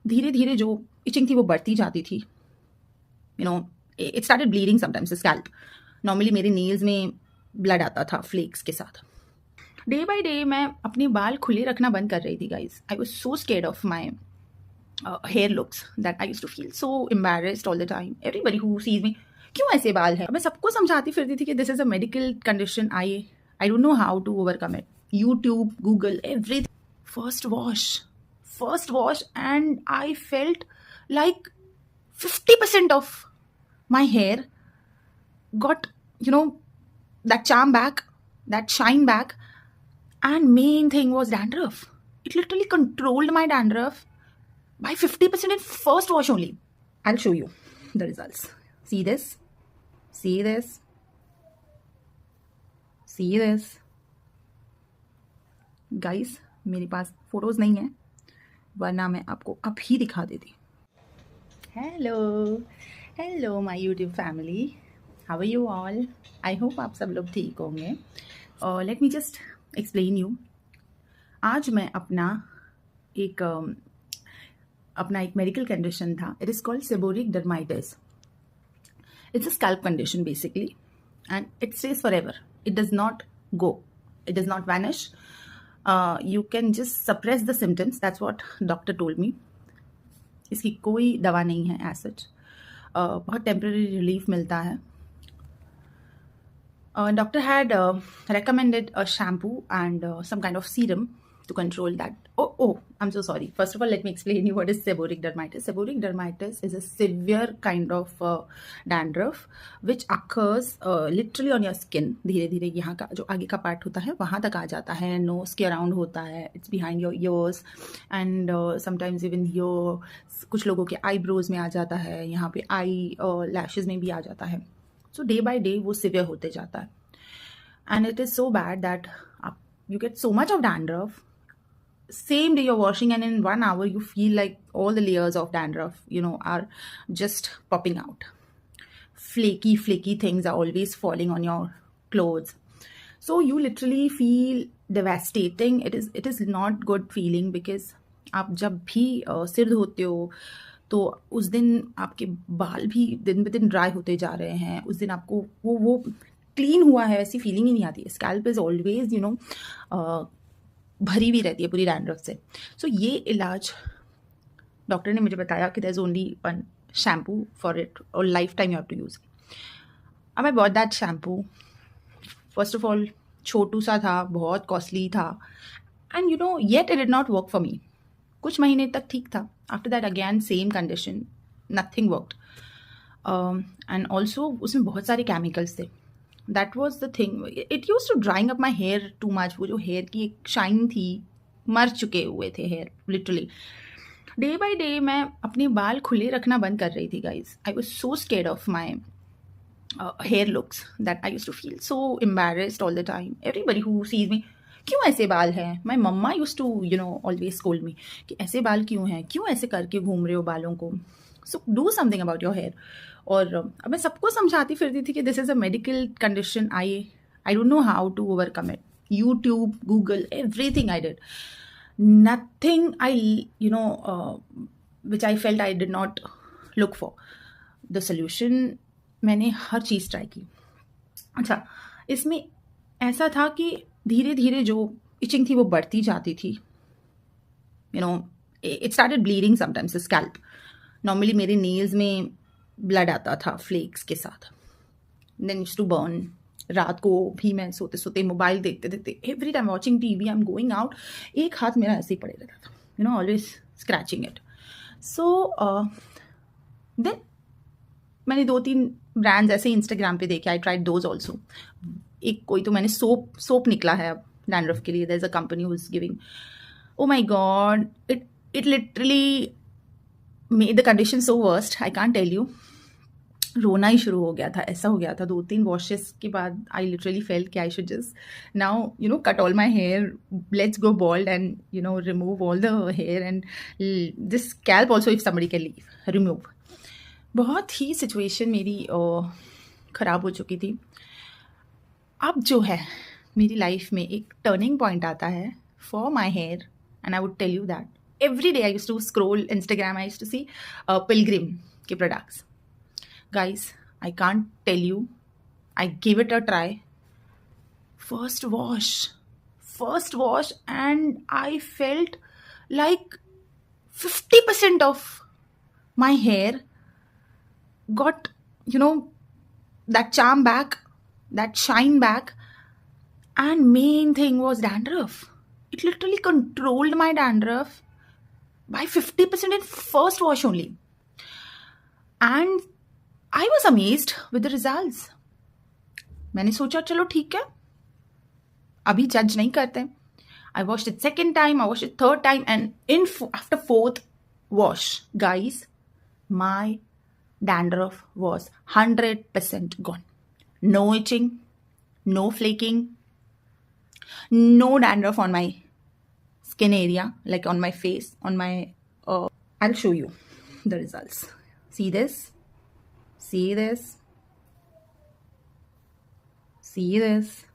धीरे धीरे जो इचिंग थी वो बढ़ती जाती थी. It started bleeding sometimes scalp. Normally मेरे नेल्स में ब्लड आता था फ्लेक्स के साथ. डे बाय डे मैं अपने बाल खुले रखना बंद कर रही थी guys. I was so scared of my hair looks that I used to feel so embarrassed all the time. Everybody who sees me, क्यों ऐसे बाल है? मैं सबको समझाती फिरती थी कि this is a medical condition. I don't know how to overcome it. YouTube, Google, everything. First wash, and I felt like 50% of my hair got, that charm back, that shine back. And main thing was dandruff. It literally controlled my dandruff by 50% in first wash only. I'll show you the results. See this? See this? See this? Guys, मेरे पास photos नहीं है, वरना मैं आपको अब ही दिखा देती. Hello my YouTube family, how are you all? I hope आप सब लोग ठीक होंगे. Let me just explain you. आज मैं अपना एक मेडिकल कंडीशन था. It is called seborrhoeic dermatitis. It's a scalp condition basically, and it stays forever. It does not go, it does not vanish. You can just suppress the symptoms. That's what doctor told me. इसकी कोई दवा नहीं है as such. बहुत temporary relief मिलता है. Doctor had recommended a shampoo and some kind of serum to control that. Oh, I'm so sorry. First of all, let me explain you what is seborrheic dermatitis. Seborrheic dermatitis is a severe kind of dandruff which occurs literally on your skin. धीरे धीरे यहाँ का जो आगे का part होता है वहाँ तक आ जाता है. नोज के अराउंड होता है. It's behind your ears and sometimes even your, कुछ लोगों के आईब्रोज में आ जाता है, यहाँ पे आई लैशेज में भी आ जाता है. सो डे बाय डे वो सिवियर होते जाता है. And it is so bad that you get so much of dandruff. Same day you're washing and in 1 hour you feel like all the layers of dandruff are just popping out. Flaky things are always falling on your clothes, so you literally feel devastating. It is not good feeling, because आप जब भी सिर धोते हो तो उस दिन आपके बाल भी दिन ब दिन ड्राई होते जा रहे हैं. उस दिन आपको वो क्लीन हुआ है ऐसी फीलिंग ही नहीं आती. स्कैल्प इज ऑलवेज भरी भी रहती है पूरी डैंड्रफ से. सो ये इलाज डॉक्टर ने मुझे बताया कि there is only one shampoo for it और lifetime you have to use. अब I bought that shampoo. First of all छोटू सा था, बहुत कॉस्टली था, and yet it did not work for me. कुछ महीने तक ठीक था. After that again same condition, nothing worked. And also उसमें बहुत सारे केमिकल्स थे. That was the thing. It used to drying up my hair too much. वो जो hair की एक shine थी, मर चुके हुए थे hair literally. Day by day मैं अपने बाल खुले रखना बंद कर रही थी guys. I was so scared of my hair looks that I used to feel so embarrassed all the time. Everybody who sees me, क्यों ऐसे बाल हैं? My mama used to always scold me कि ऐसे बाल क्यों हैं, क्यों ऐसे करके घूम रहे हो बालों को. So do something about your hair. और अब मैं सबको समझाती फिरती थी कि this is a medical condition. I don't know how to overcome it. YouTube, Google, everything I did. Nothing I which I felt I did not look for the solution. मैंने हर चीज़ ट्राई की. अच्छा, इसमें ऐसा था कि धीरे धीरे जो इचिंग थी वो बढ़ती जाती थी. It started bleeding sometimes scalp. Normally मेरे नेल्स में ब्लड आता था फ्लेक्स के साथ. Then used to burn. रात को भी मैं सोते सोते मोबाइल देखते देखते, every time watching TV, I am going out, एक हाथ मेरा ऐसे ही पड़े रहता था, always scratching it. So then मैंने 2-3 ब्रांड्स ऐसे इंस्टाग्राम पे देखे. I tried those also. एक कोई तो मैंने सोप निकला है अब डैंड्रफ के लिए. There is a company who is giving. Oh my God, it literally made the condition so worst, I can't tell you. रोना ही शुरू हो गया था. ऐसा हो गया था 2-3 वॉशेस के बाद. आई लिटरली फेल्ट कि I should just now cut all my hair, let's go bald and remove all the hair and this scalp also if somebody can leave remove. बहुत ही सिचुएशन मेरी ख़राब हो चुकी थी. अब जो है मेरी लाइफ में एक टर्निंग पॉइंट आता है for my hair, and I would tell you that every day I used to scroll Instagram, I used to see Pilgrim के products. Guys, I can't tell you, I gave it a try. First wash, and I felt like 50% of my hair got, that charm back, that shine back. And main thing was dandruff. It literally controlled my dandruff by 50% in first wash only. And I was amazed with the results. मैंने सोचा चलो ठीक है, अभी जज नहीं करते. I washed it second time, I washed it third time, and after fourth wash, guys, my dandruff was 100% gone. No itching, no flaking, no dandruff on my skin area, like on my face, on my I'll show you the results. See this, see this, see this.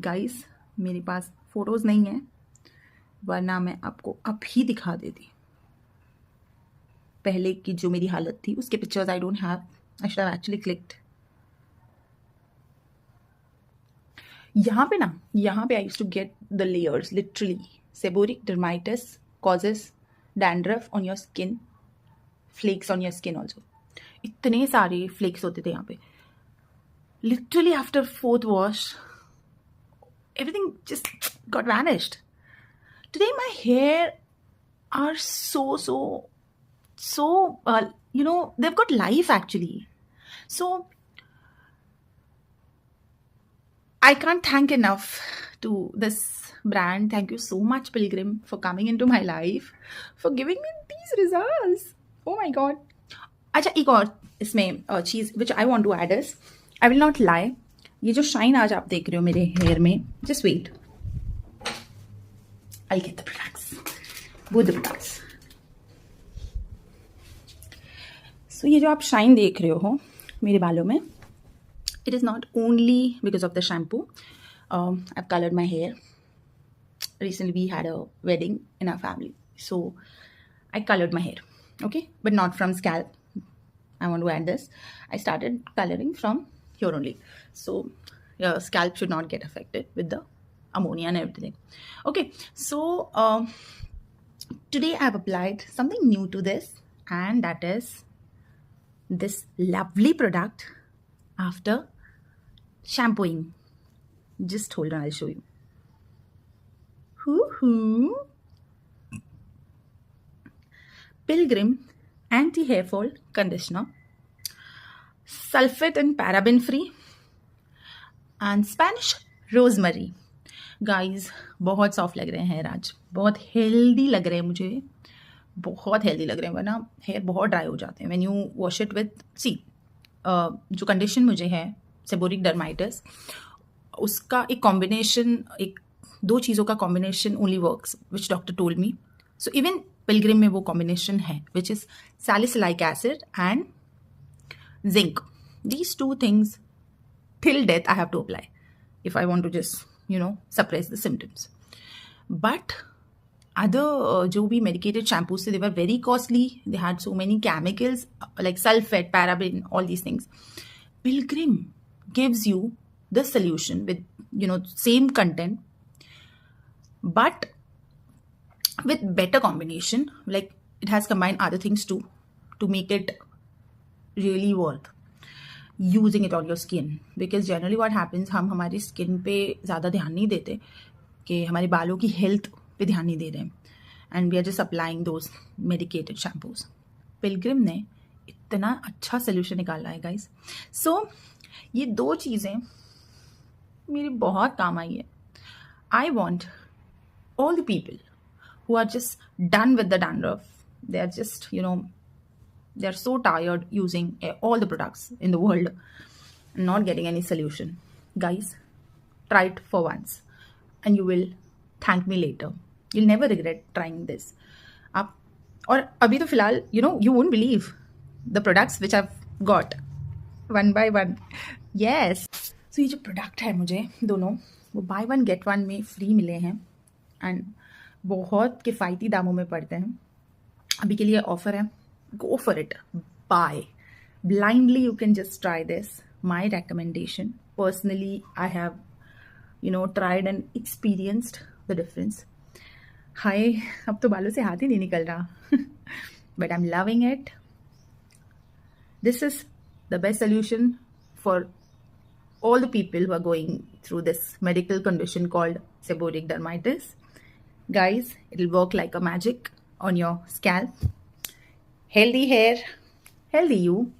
Guys, मेरे पास photos नहीं है, वरना मैं आपको अभी दिखा देती. पहले की जो मेरी हालत थी उसके pictures I don't have. I should have actually clicked. यहाँ पे I used to get the layers. Literally seborrhoeic dermatitis causes dandruff on your skin, flakes on your skin also. इतने सारे फ्लेक्स होते थे यहाँ पे. Literally after fourth wash, everything just got vanished. Today my hair are so they've got life actually. So I can't thank enough to this brand. Thank you so much, Pilgrim, for coming into my life, for giving me these results. Oh my god. अच्छा, एक और इसमें चीज़ which I want to add is, I will not lie, ये जो shine आज आप देख रहे हो मेरे हेयर में, just wait, I get the products, वो द प्रोडक्ट्स. सो ये जो आप शाइन देख रहे हो मेरे बालों में, it is not only because of the shampoo. I coloured my hair. Recently we had a wedding in our family, so I colored my hair, okay, but not from scalp. I want to add this, I started coloring from here only, so your scalp should not get affected with the ammonia and everything. Okay, so today I have applied something new to this, and that is this lovely product after shampooing. Just hold on, I'll show you. Pilgrim anti-hair fall conditioner, sulfate and paraben free, and Spanish rosemary. Guys, बहुत soft लग रहे हैं hair आज, बहुत healthy लग रहे हैं मुझे, बहुत हेल्दी लग रहे हैं, वरना हेयर बहुत ड्राई हो जाते हैं when you wash it with. See, जो कंडीशन मुझे है सेबोरिक डर्माइटिस, उसका एक कॉम्बिनेशन, एक दो चीज़ों का combination only works which doctor told me. So even Pilgrim में वो कॉम्बिनेशन है which is salicylic acid and zinc. These two things till death I have to apply if I want to just suppress the symptoms. But other जो भी medicated shampoos, they were very costly. They had so many chemicals like sulfate, paraben, all these things. Pilgrim gives you the solution with same content, but with better combination. Like it has combined other things too to make it really worth using it on your skin. Because generally what happens, हम हमारी skin पे ज़्यादा ध्यान नहीं देते, कि हमारे बालों की हेल्थ पे ध्यान नहीं दे रहे हैं, and we are just applying those medicated shampoos. Pilgrim ने इतना अच्छा सोल्यूशन निकाला है गाइस. सो ये दो चीज़ें मेरी बहुत काम आई है. I want all the people who are just done with the dandruff, they are just they are so tired using all the products in the world and not getting any solution. Guys, try it for once and you will thank me later. You'll never regret trying this. और अभी तो फिलहाल you won't believe the products which I've got one by one. Yes. So ये जो product है मुझे दोनों, वो buy one get one में फ्री मिले हैं, एंड बहुत किफ़ायती दामों में पड़ते हैं। अभी के लिए ऑफर है, go for it, buy blindly. You can just try this. My recommendation, personally, I have tried and experienced the difference. हाय, अब तो बालों से हाथ ही नहीं निकल रहा but I'm loving it. This is the best solution for all the people who are going through this medical condition called seborrheic dermatitis. Guys, it'll work like a magic on your scalp. Healthy hair, healthy you,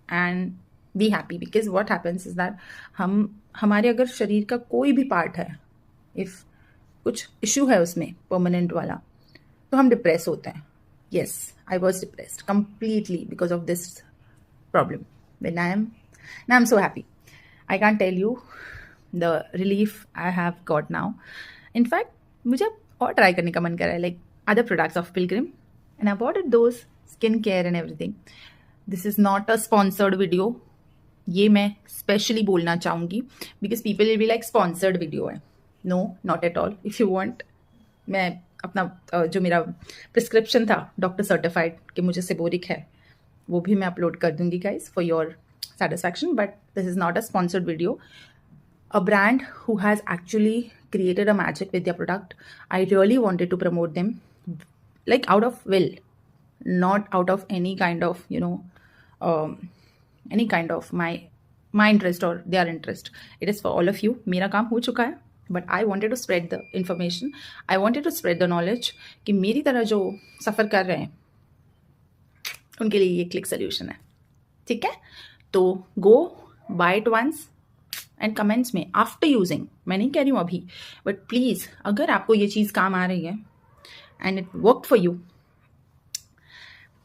and be happy. Because what happens is that हमारे अगर शरीर का कोई भी part है, if कुछ issue है उसमें परमानेंट वाला, तो हम डिप्रेस होते हैं. Yes, I was depressed completely because of this problem. Now I'm so happy. I can't tell you the relief I have got now. In fact, मुझे और ट्राई करने का मन कर रहा है, like other products of Pilgrim, and I've ordered those skincare and everything. This is not a sponsored video. ये मैं स्पेशली बोलना चाहूँगी because people will be like sponsored video है. No, not at all. If you want, मैं अपना जो मेरा prescription था डॉक्टर सर्टिफाइड कि मुझे सेबोरिक है, वो भी मैं अपलोड कर दूंगी guys for your satisfaction. But this is not a sponsored video. A brand who has actually created a magic with their product. I really wanted to promote them like out of will, not out of any kind of any kind of my interest or their interest. It is for all of you. मेरा काम हो चुका है, but I wanted to spread the information. I wanted to spread the knowledge कि मेरी तरह जो सफ़र कर रहे हैं उनके लिए ये क्लिक सोल्यूशन है. ठीक है, तो go buy it once and comments में आफ्टर यूजिंग. मैं नहीं कह रही हूँ अभी, बट प्लीज़ अगर आपको ये चीज़ काम आ रही है and it work for you,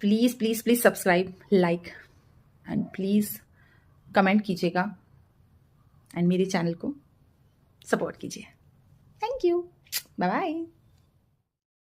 please please please subscribe, like and please comment कीजिएगा एंड मेरे चैनल को सपोर्ट कीजिए. Thank you, bye bye.